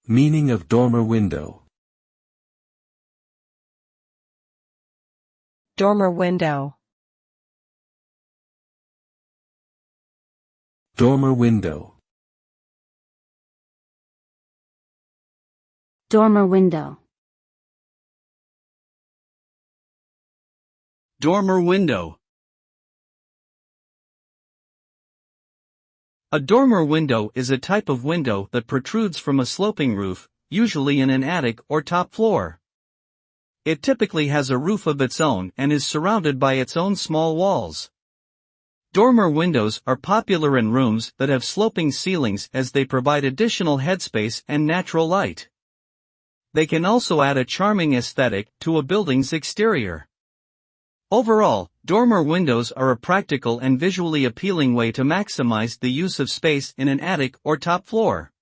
Meaning of dormer window. Dormer window. Dormer window. Dormer window. Dormer window. A dormer window is a type of window that protrudes from a sloping roof, usually in an attic or top floor. It typically has a roof of its own and is surrounded by its own small walls. Dormer windows are popular in rooms that have sloping ceilings as they provide additional headspace and natural light. They can also add a charming aesthetic to a building's exterior. Overall, dormer windows are a practical and visually appealing way to maximize the use of space in an attic or top floor.